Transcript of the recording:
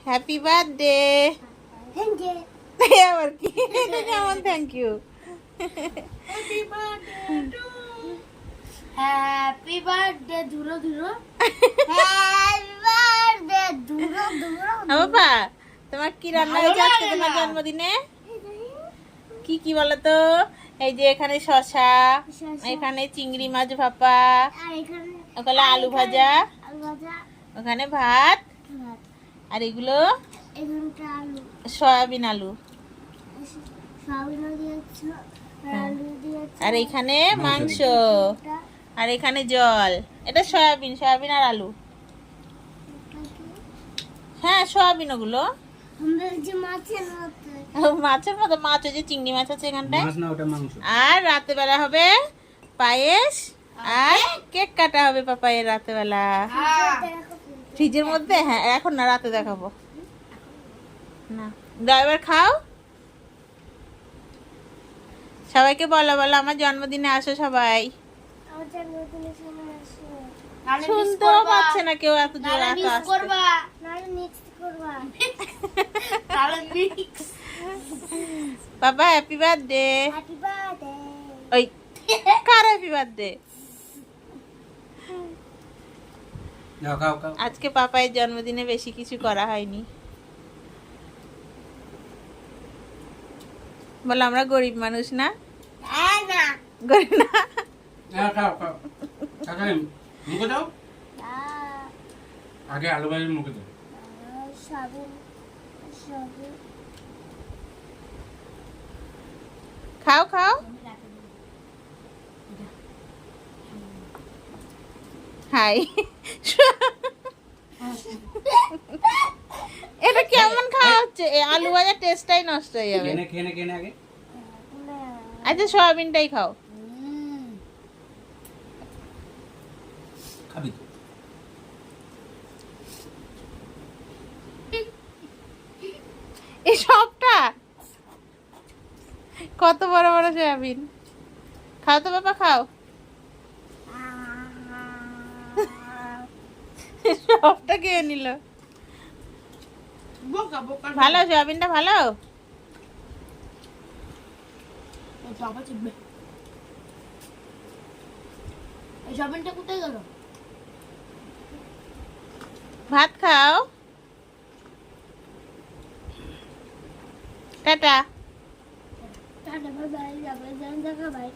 Happy birthday. আবার কি কেমন থ্যাংক ইউ। হ্যাপি বার্থডে ধুরো ধুরো। হ্যাপি বার্থডে ধুরো ধুরো। বাবা তোমার কি রান্না হয়েছে আজকে তোমার জন্মদিনে? কি কি বলো তো? এই যে এখানে শসা, এখানে চিংড়ি মাছ ভাপা, ওখানে আলু ভাজা, ওখানে ভাত, আর এগুলো সয়াবিন আলু, আর এখানে মাংস, আর এখানে জল। এটা সয়াবিন, সয়াবিন আর আলু। হ্যাঁ সয়াবিন ওগুলো। মাছের মতো মাছ, ওই যে চিংড়ি মাছ আছে এখানটায়। আর রাতে বেলা হবে পায়েস আর কেক কাটা হবে পাপায়ের রাতে বেলা। ফ্রিজের মধ্যে? হ্যাঁ এখন না, রাতে দেখাবো না। ড্রাইভার খাও, সবাইকে বলো বলো আমার জন্মদিনে আসো সবাই। শুনতেও পাচ্ছে না কেউ, এত জোর এত আসতে। বাবা হ্যাপি বার্থডে। ওই কার হ্যাপি বার্থডে? আজকে পাপায়ের জন্মদিনে বেশি কিছু করা হয়নি। বলো আমরা গরিব মানুষ না? গরিব না? আগে আলু ভাজি মুখে দাও। খাও খাও। হাই এটা কেমন খাওয়া হচ্ছে? আলু ভাজার টেস্টটাই নষ্ট হয়ে যাবে। কেনে আগে আচ্ছা সয়াবিনটাই খাও। খাবি তো? এই সবটা কত বড় বড় সয়াবিন। খাও তো বাবা খাও। সবটা খেয়ে নিল। ভালো সয়াবিনটা ভালো। সয়াবিনটা কোথায় গেল? ভাত খাও। টাটা। টাটা বাই বাই, দেখা বাই।